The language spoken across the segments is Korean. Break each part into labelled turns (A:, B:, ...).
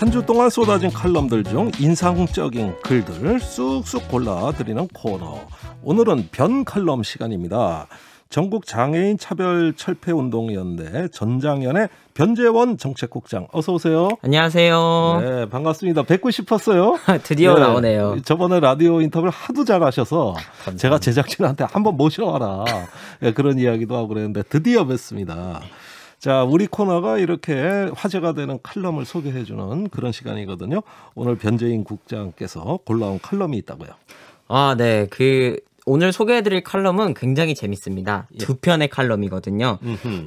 A: 한 주 동안 쏟아진 칼럼들 중 인상적인 글들 쑥쑥 골라드리는 코너. 오늘은 변 칼럼 시간입니다. 전국 장애인 차별철폐운동연대 전장연의 변재원 정책국장, 어서 오세요.
B: 안녕하세요.
A: 네, 반갑습니다. 뵙고 싶었어요.
B: 드디어 나오네요.
A: 저번에 라디오 인터뷰를 하도 잘하셔서
B: 감사합니다.
A: 제가 제작진한테 한번 모셔와라, 그런 이야기도 하고 그랬는데 드디어 뵙습니다. 자, 우리 코너가 이렇게 화제가 되는 칼럼을 소개해주는 그런 시간이거든요. 오늘 변재인 국장께서 골라온 칼럼이 있다고요.
B: 네. 오늘 소개해드릴 칼럼은 굉장히 재밌습니다. 두 편의 칼럼이거든요.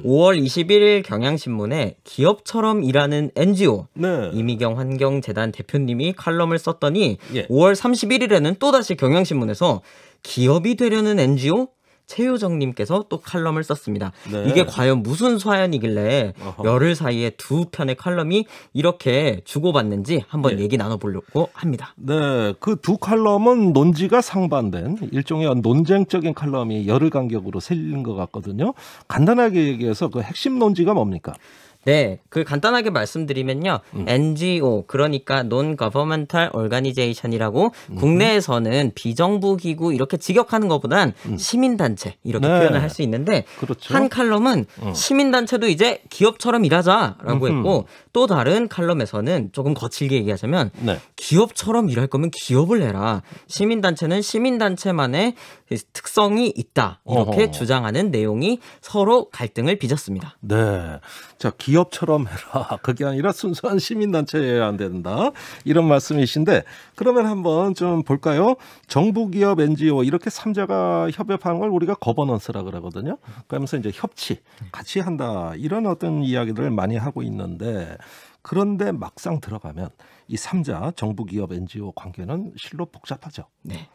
B: 5월 21일 경향신문에 기업처럼 일하는 NGO
A: 네.
B: 이미경 환경재단 대표님이 칼럼을 썼더니 5월 31일에는 또다시 경향신문에서 기업이 되려는 NGO? 최효정님께서 또 칼럼을 썼습니다.
A: 네.
B: 이게 과연 무슨 사연이길래 열흘 사이에 두 편의 칼럼이 이렇게 주고받는지 한번 얘기 나눠보려고 합니다.
A: 네, 그 두 칼럼은 논지가 상반된 일종의 논쟁적인 칼럼이 열흘 간격으로 실린 것 같거든요. 간단하게 얘기해서 그 핵심 논지가 뭡니까?
B: 네, 간단하게 말씀드리면요. NGO, 그러니까 Non-Governmental Organization이라고 국내에서는 비정부 기구 이렇게 직역하는 것보단 시민단체 이렇게 표현을 할 수 있는데,
A: 그렇죠.
B: 한 칼럼은 시민단체도 이제 기업처럼 일하자라고 했고, 또 다른 칼럼에서는 조금 거칠게 얘기하자면 기업처럼 일할 거면 기업을 해라. 시민단체는 시민단체만의 특성이 있다. 이렇게 주장하는 내용이 서로 갈등을 빚었습니다.
A: 네. 자, 기업처럼 해라. 그게 아니라 순수한 시민단체여야 안 된다. 이런 말씀이신데, 그러면 한번 좀 볼까요? 정부, 기업, NGO 이렇게 3자가 협업하는 걸 우리가 거버넌스라 그러거든요. 그러면서 이제 협치, 같이 한다. 이런 어떤 이야기들을 많이 하고 있는데, 그런데 막상 들어가면 이 3자, 정부, 기업, NGO 관계는 실로 복잡하죠.
B: 네.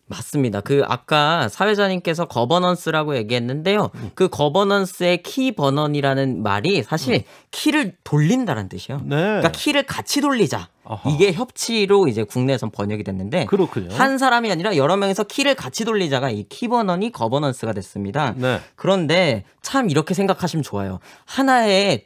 B: 맞습니다. 아까 사회자님께서 거버넌스라고 얘기했는데요. 그 거버넌스의 키 버넌이라는 말이 사실 키를 돌린다는 뜻이에요.
A: 네.
B: 그러니까 키를 같이 돌리자. 이게 협치로 이제 국내에선 번역이 됐는데,
A: 그렇군요.
B: 한 사람이 아니라 여러 명에서 키를 같이 돌리자가 이 키버넌이 거버넌스가 됐습니다.
A: 네.
B: 그런데 참 이렇게 생각하시면 좋아요. 하나의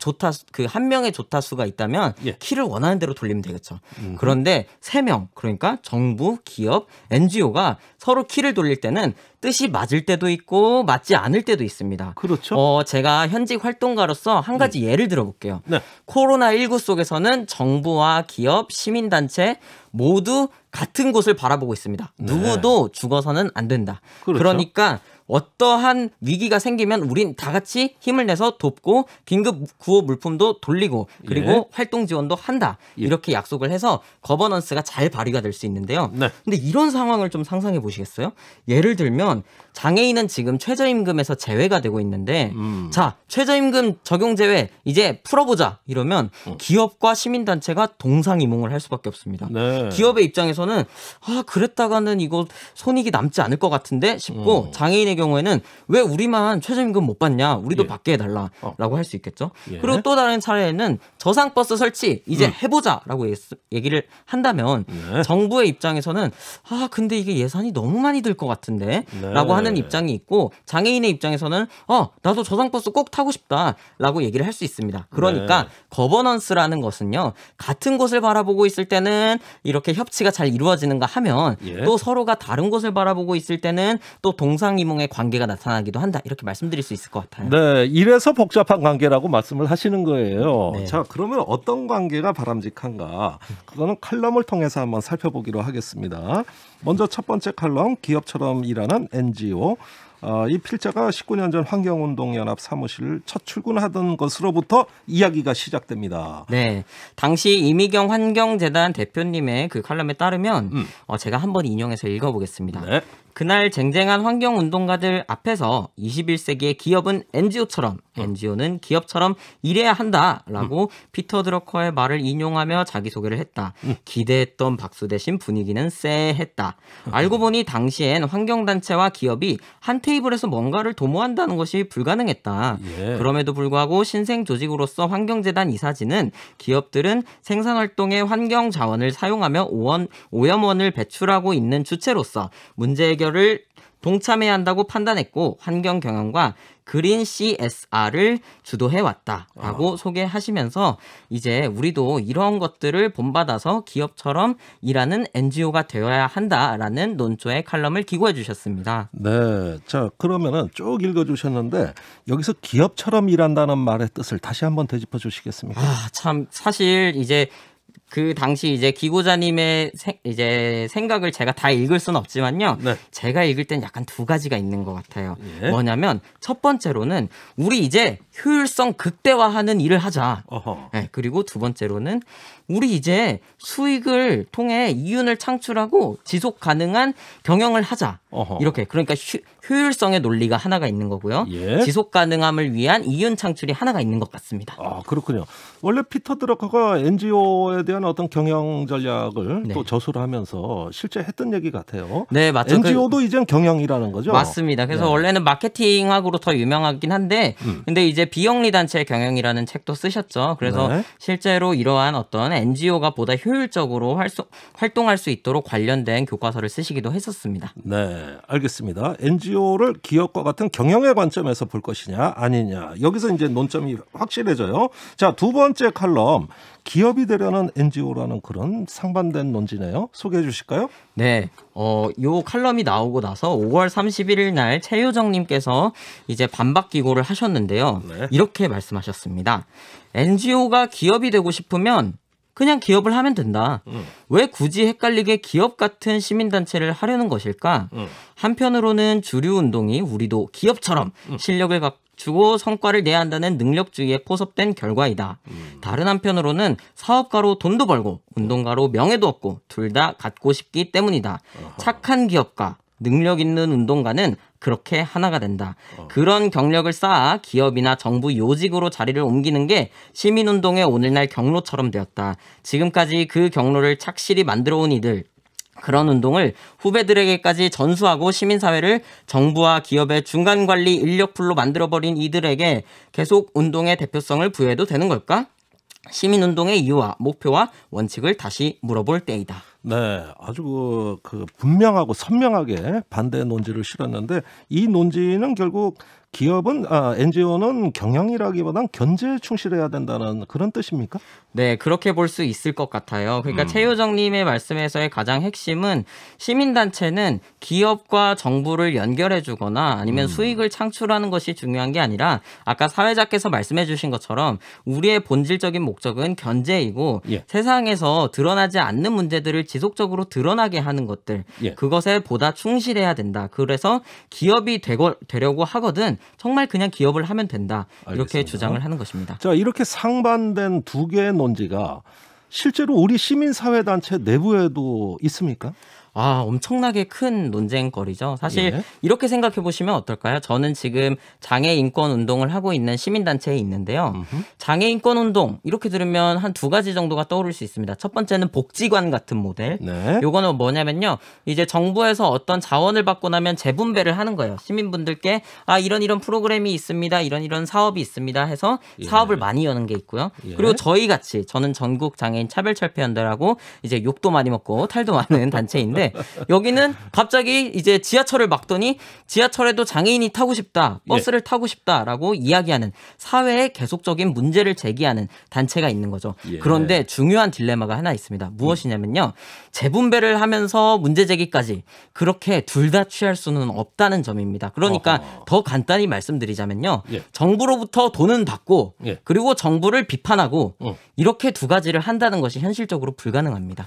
B: 한 명의 조타수가 있다면 키를 원하는 대로 돌리면 되겠죠. 그런데 3명, 그러니까 정부, 기업, NGO가 서로 키를 돌릴 때는 뜻이 맞을 때도 있고 맞지 않을 때도 있습니다.
A: 그렇죠.
B: 제가 현직 활동가로서 한 가지 예를 들어볼게요.
A: 네.
B: 코로나19 속에서는 정부와 기업, 시민단체 모두 같은 곳을 바라보고 있습니다. 누구도 죽어서는 안 된다.
A: 그렇죠.
B: 그러니까 어떠한 위기가 생기면 우린 다 같이 힘을 내서 돕고 긴급 구호 물품도 돌리고 그리고 활동 지원도 한다. 이렇게 약속을 해서 거버넌스가 잘 발휘가 될 수 있는데요. 근데 이런 상황을 좀 상상해 보시겠어요? 예를 들면 장애인은 지금 최저임금에서 제외가 되고 있는데 자, 최저임금 적용 제외 이제 풀어보자 이러면 기업과 시민단체가 동상이몽을 할 수밖에 없습니다.
A: 네.
B: 기업의 입장에서는 그랬다가는 이거 손익이 남지 않을 것 같은데 싶고, 장애인의 경우에는 왜 우리만 최저임금 못 받냐, 우리도 받게 해달라라고 할 수 있겠죠. 그리고 또 다른 사례에는 저상버스 설치 이제 해보자라고 얘기를 한다면 정부의 입장에서는 근데 이게 예산이 너무 많이 들 것 같은데 라고 하는 입장이 있고, 장애인의 입장에서는 나도 저상버스 꼭 타고 싶다라고 얘기를 할 수 있습니다. 그러니까 거버넌스라는 것은요, 같은 곳을 바라보고 있을 때는 이렇게 협치가 잘 이루어지는가 하면 또 서로가 다른 곳을 바라보고 있을 때는 또 동상이몽의 관계가 나타나기도 한다. 이렇게 말씀드릴 수 있을 것 같아요.
A: 네, 이래서 복잡한 관계라고 말씀을 하시는 거예요.
B: 네.
A: 자, 그러면 어떤 관계가 바람직한가? 그거는 칼럼을 통해서 한번 살펴보기로 하겠습니다. 먼저 첫 번째 칼럼, 기업처럼 일하는 NGO. 이 필자가 19년 전 환경운동연합 사무실을 첫 출근하던 것으로부터 이야기가 시작됩니다.
B: 네, 당시 이미경 환경재단 대표님의 그 칼럼에 따르면 제가 한번 인용해서 읽어보겠습니다.
A: 네.
B: 그날 쟁쟁한 환경운동가들 앞에서 21세기의 기업은 NGO처럼, NGO는 기업처럼 일해야 한다라고 피터 드러커의 말을 인용하며 자기소개를 했다. 기대했던 박수 대신 분위기는 쎄했다. 알고 보니 당시엔 환경단체와 기업이 한 테이블에서 뭔가를 도모한다는 것이 불가능했다. 그럼에도 불구하고 신생조직으로서 환경재단 이사진은 기업들은 생산활동에 환경자원을 사용하며 오염원을 배출하고 있는 주체로서 문제 해결을 동참해야 한다고 판단했고 환경 경영과 그린 CSR을 주도해 왔다라고 소개하시면서 이제 우리도 이런 것들을 본받아서 기업처럼 일하는 NGO가 되어야 한다라는 논조의 칼럼을 기고해 주셨습니다.
A: 네. 자, 그러면은 쭉 읽어 주셨는데 여기서 기업처럼 일한다는 말의 뜻을 다시 한번 되짚어 주시겠습니까?
B: 참 사실 이제 그 당시 이제 기고자님의 이제 생각을 제가 다 읽을 수는 없지만요.
A: 네.
B: 제가 읽을 땐 약간 두 가지가 있는 것 같아요.
A: 예.
B: 뭐냐면 첫 번째로는 우리 이제 효율성 극대화하는 일을 하자. 네, 그리고 두 번째로는 우리 이제 수익을 통해 이윤을 창출하고 지속 가능한 경영을 하자. 이렇게 그러니까 효율성의 논리가 하나가 있는 거고요.
A: 예.
B: 지속 가능함을 위한 이윤 창출이 하나가 있는 것 같습니다.
A: 그렇군요. 원래 피터 드러커가 NGO에 대한 어떤 경영 전략을
B: 네.
A: 또 저술을 하면서 실제 했던 얘기 같아요.
B: 네, 맞죠.
A: NGO도 이젠 경영이라는 거죠.
B: 맞습니다. 그래서
A: 네.
B: 원래는 마케팅학으로 더 유명하긴 한데 근데 이제 비영리 단체의 경영이라는 책도 쓰셨죠. 그래서
A: 네.
B: 실제로 이러한 어떤 NGO가 보다 효율적으로 활동할 수 있도록 관련된 교과서를 쓰시기도 했었습니다.
A: 네, 알겠습니다. NGO를 기업과 같은 경영의 관점에서 볼 것이냐 아니냐. 여기서 이제 논점이 확실해져요. 자, 두 번째 칼럼. 기업이 되려는 NGO라는 그런 상반된 논지네요. 소개해 주실까요?
B: 네. 요 칼럼이 나오고 나서 5월 31일 날 최효정님께서 이제 반박 기고를 하셨는데요.
A: 네.
B: 이렇게 말씀하셨습니다. NGO가 기업이 되고 싶으면 그냥 기업을 하면 된다. 왜 굳이 헷갈리게 기업 같은 시민단체를 하려는 것일까? 한편으로는 주류 운동이 우리도 기업처럼 실력을 갖추고 성과를 내야 한다는 능력주의에 포섭된 결과이다. 다른 한편으로는 사업가로 돈도 벌고 운동가로 명예도 얻고 둘 다 갖고 싶기 때문이다. 착한 기업가, 능력 있는 운동가는 그렇게 하나가 된다. 그런 경력을 쌓아 기업이나 정부 요직으로 자리를 옮기는 게 시민운동의 오늘날 경로처럼 되었다. 지금까지 그 경로를 착실히 만들어 온 이들, 그런 운동을 후배들에게까지 전수하고 시민사회를 정부와 기업의 중간관리 인력풀로 만들어버린 이들에게 계속 운동의 대표성을 부여해도 되는 걸까? 시민운동의 이유와 목표와 원칙을 다시 물어볼 때이다.
A: 네, 아주 그 분명하고 선명하게 반대 논지를 실었는데 이 논지는 결국 기업은 NGO는 경영이라기보단 견제에 충실해야 된다는 그런 뜻입니까?
B: 네, 그렇게 볼 수 있을 것 같아요. 그러니까 최효정님의 말씀에서의 가장 핵심은 시민단체는 기업과 정부를 연결해주거나 아니면 수익을 창출하는 것이 중요한 게 아니라 아까 사회자께서 말씀해주신 것처럼 우리의 본질적인 목적은 견제이고
A: 예.
B: 세상에서 드러나지 않는 문제들을 지속적으로 드러나게 하는 것들
A: 예.
B: 그것에 보다 충실해야 된다. 그래서 기업이 되려고 하거든 정말 그냥 기업을 하면 된다. 이렇게
A: 알겠습니다.
B: 주장을 하는 것입니다.
A: 자, 이렇게 상반된 두 개의 논지가 실제로 우리 시민사회단체 내부에도 있습니까?
B: 엄청나게 큰 논쟁거리죠. 사실
A: 예.
B: 이렇게 생각해 보시면 어떨까요? 저는 지금 장애 인권 운동을 하고 있는 시민단체에 있는데요. 장애 인권 운동 이렇게 들으면 한 두 가지 정도가 떠오를 수 있습니다. 첫 번째는 복지관 같은 모델.
A: 네.
B: 요거는 뭐냐면요. 이제 정부에서 어떤 자원을 받고 나면 재분배를 하는 거예요. 시민분들께 이런 프로그램이 있습니다. 이런 사업이 있습니다. 해서
A: 예.
B: 사업을 많이 여는 게 있고요.
A: 예.
B: 그리고 저희 같이 저는 전국 장애인 차별철폐연대라고 이제 욕도 많이 먹고 탈도 많은 단체인데 여기는 갑자기 이제 지하철을 막더니 지하철에도 장애인이 타고 싶다, 버스를 타고 싶다라고 이야기하는 사회에 계속적인 문제를 제기하는 단체가 있는 거죠.
A: 예.
B: 그런데 중요한 딜레마가 하나 있습니다. 무엇이냐면요. 재분배를 하면서 문제 제기까지 그렇게 둘 다 취할 수는 없다는 점입니다. 그러니까 더 간단히 말씀드리자면요.
A: 예.
B: 정부로부터 돈은 받고
A: 예.
B: 그리고 정부를 비판하고 이렇게 두 가지를 한다는 것이 현실적으로 불가능합니다.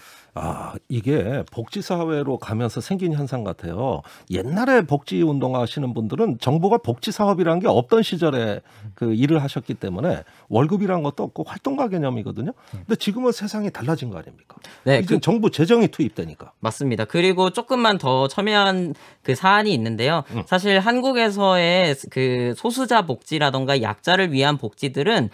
A: 이게 복지사회로 가면서 생긴 현상 같아요. 옛날에 복지운동 하시는 분들은 정부가 복지사업이라는 게 없던 시절에 그 일을 하셨기 때문에 월급이란 것도 없고 활동가 개념이거든요. 근데 지금은 세상이 달라진 거 아닙니까?
B: 네,
A: 이제 정부 재정이 투입되니까.
B: 맞습니다. 그리고 조금만 더 첨예한 그 사안이 있는데요. 사실 한국에서의 그 소수자 복지라던가 약자를 위한 복지들은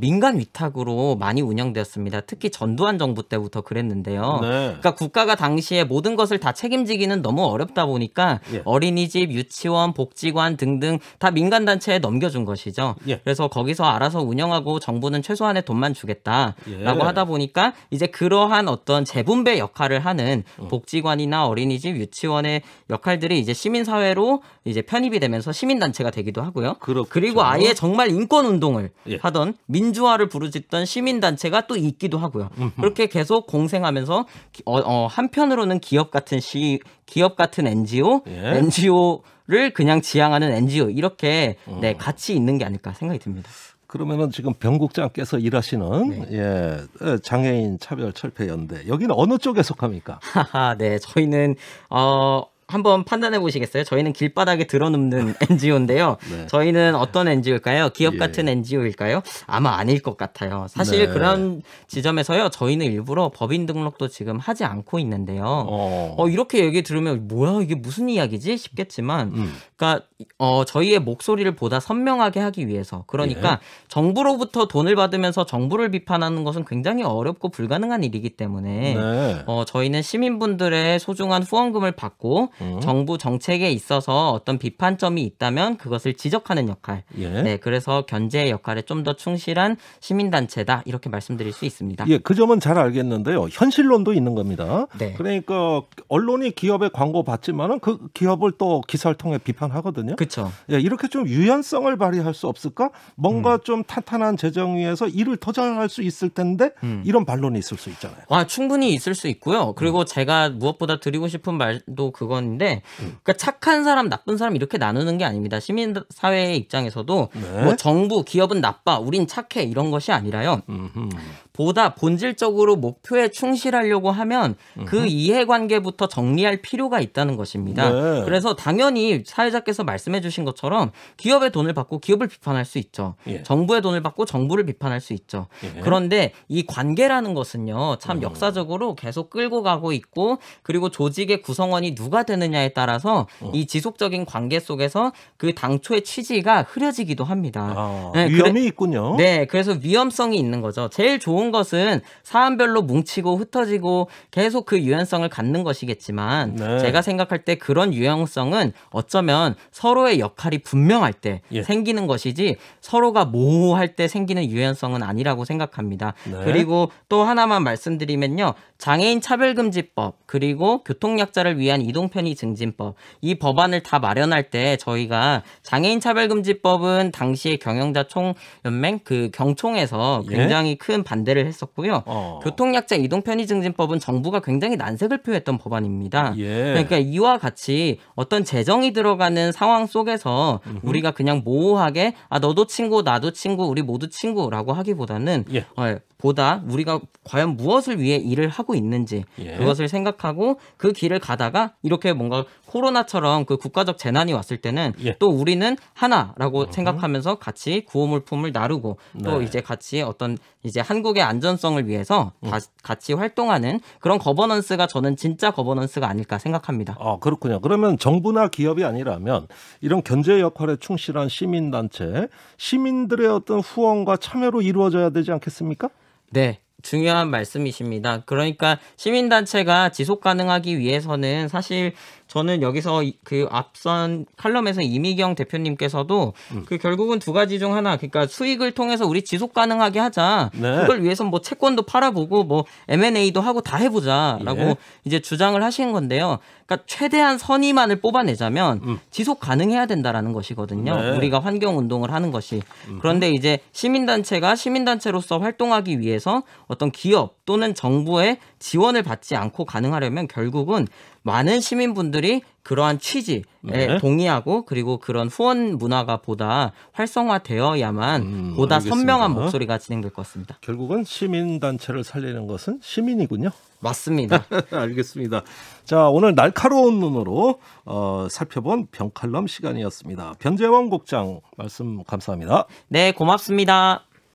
B: 민간 위탁으로 많이 운영되었습니다. 특히 전두환 정부 때부터 그랬는데요.
A: 네.
B: 그러니까 국가가 당시에 모든 것을 다 책임지기는 너무 어렵다 보니까
A: 예.
B: 어린이집, 유치원, 복지관 등등 다 민간 단체에 넘겨준 것이죠.
A: 예.
B: 그래서 거기서 알아서 운영하고 정부는 최소한의 돈만 주겠다라고
A: 예.
B: 하다 보니까 이제 그러한 어떤 재분배 역할을 하는 복지관이나 어린이집, 유치원의 역할들이 이분들이 이제 시민사회로 이제 편입이 되면서 시민단체가 되기도 하고요.
A: 그렇죠.
B: 그리고 아예 정말 인권운동을
A: 예.
B: 하던 민주화를 부르짖던 시민단체가 또 있기도 하고요. 그렇게 계속 공생하면서 한편으로는 기업 같은 NGO,
A: 예.
B: NGO를 그냥 지향하는 NGO 이렇게 네, 같이 있는 게 아닐까 생각이 듭니다.
A: 그러면은 지금 변국장께서 일하시는 예, 장애인 차별철폐연대 여기는 어느 쪽에 속합니까?
B: 하하, 네, 저희는 한번 판단해 보시겠어요? 저희는 길바닥에 드러눕는 NGO인데요.
A: 네.
B: 저희는 어떤 NGO일까요? 기업
A: 예.
B: 같은 NGO일까요? 아마 아닐 것 같아요. 사실
A: 네.
B: 그런 지점에서요. 저희는 일부러 법인 등록도 지금 하지 않고 있는데요. 이렇게 얘기 들으면 뭐야 이게 무슨 이야기지 싶겠지만 그러니까 저희의 목소리를 보다 선명하게 하기 위해서 그러니까
A: 예.
B: 정부로부터 돈을 받으면서 정부를 비판하는 것은 굉장히 어렵고 불가능한 일이기 때문에
A: 네.
B: 저희는 시민분들의 소중한 후원금을 받고 정부 정책에 있어서 어떤 비판점이 있다면 그것을 지적하는 역할.
A: 예.
B: 네, 그래서 견제의 역할에 좀 더 충실한 시민단체다 이렇게 말씀드릴 수 있습니다.
A: 예, 그 점은 잘 알겠는데요. 현실론도 있는 겁니다.
B: 네.
A: 그러니까 언론이 기업의 광고 받지만은 그 기업을 또 기사를 통해 비판하거든요.
B: 그렇죠.
A: 예, 이렇게 좀 유연성을 발휘할 수 없을까? 뭔가 좀 탄탄한 재정 위에서 일을 더 잘할 수 있을 텐데 이런 반론이 있을 수 있잖아요.
B: 충분히 있을 수 있고요. 그리고 제가 무엇보다 드리고 싶은 말도 그건데, 그러니까 착한 사람, 나쁜 사람 이렇게 나누는 게 아닙니다. 시민사회의 입장에서도
A: 네.
B: 뭐 정부, 기업은 나빠, 우린 착해 이런 것이 아니라요. 보다 본질적으로 목표에 충실하려고 하면 그 이해관계부터 정리할 필요가 있다는 것입니다.
A: 네.
B: 그래서 당연히 사회자께서 말씀해 주신 것처럼 기업의 돈을 받고 기업을 비판할 수 있죠.
A: 예.
B: 정부의 돈을 받고 정부를 비판할 수 있죠.
A: 예.
B: 그런데 이 관계라는 것은요. 참 역사적으로 계속 끌고 가고 있고 그리고 조직의 구성원이 누가 되느냐에 따라서 이 지속적인 관계 속에서 그 당초의 취지가 흐려지기도 합니다. 네,
A: 위험이 있군요.
B: 네, 그래서 위험성이 있는 거죠. 제일 좋은 것은 사안별로 뭉치고 흩어지고 계속 그 유연성을 갖는 것이겠지만
A: 네.
B: 제가 생각할 때 그런 유연성은 어쩌면 서로의 역할이 분명할 때
A: 예.
B: 생기는 것이지 서로가 모호할 때 생기는 유연성은 아니라고 생각합니다.
A: 네.
B: 그리고 또 하나만 말씀드리면요. 장애인 차별금지법 그리고 교통약자를 위한 이동편의 증진법 이 법안을 다 마련할 때 저희가 장애인 차별금지법은 당시에 경영자 총연맹 그 경총에서
A: 예.
B: 굉장히 큰 반대를 했었고요. 교통약자 이동편의 증진법은 정부가 굉장히 난색을 표했던 법안입니다.
A: 예.
B: 그러니까 이와 같이 어떤 재정이 들어가는 상황 속에서 우리가 그냥 모호하게 너도 친구 나도 친구 우리 모두 친구라고 하기보다는
A: 예.
B: 보다 우리가 과연 무엇을 위해 일을 하고 있는지
A: 예.
B: 그것을 생각하고 그 길을 가다가 이렇게 뭔가 코로나처럼 그 국가적 재난이 왔을 때는
A: 예.
B: 또 우리는 하나라고 생각하면서 같이 구호물품을 나누고 또
A: 네.
B: 이제 같이 어떤 이제 한국의 안전성을 위해서 같이 활동하는 그런 거버넌스가 저는 진짜 거버넌스가 아닐까 생각합니다.
A: 그렇군요. 그러면 정부나 기업이 아니라면 이런 견제 역할에 충실한 시민단체, 시민들의 어떤 후원과 참여로 이루어져야 되지 않겠습니까?
B: 네. 중요한 말씀이십니다. 그러니까 시민단체가 지속 가능하기 위해서는 사실 저는 여기서 그 앞선 칼럼에서 이미경 대표님께서도 그 결국은 두 가지 중 하나, 그러니까 수익을 통해서 우리 지속 가능하게 하자.
A: 네.
B: 그걸 위해서 뭐 채권도 팔아보고 뭐 M&A도 하고 다 해보자라고
A: 예.
B: 이제 주장을 하신 건데요. 그러니까 최대한 선의만을 뽑아내자면 지속 가능해야 된다라는 것이거든요.
A: 네.
B: 우리가 환경 운동을 하는 것이. 그런데 이제 시민단체가 시민단체로서 활동하기 위해서 어떤 기업 또는 정부의 지원을 받지 않고 가능하려면 결국은 많은 시민분들이 그러한 취지에
A: 네.
B: 동의하고 그리고 그런 후원 문화가 보다 활성화되어야만 보다
A: 알겠습니다.
B: 선명한 목소리가 진행될 것 같습니다.
A: 결국은 시민단체를 살리는 것은 시민이군요.
B: 맞습니다.
A: 알겠습니다. 자, 오늘 날카로운 눈으로 살펴본 병칼럼 시간이었습니다. 변재원 국장 말씀 감사합니다.
B: 네, 고맙습니다.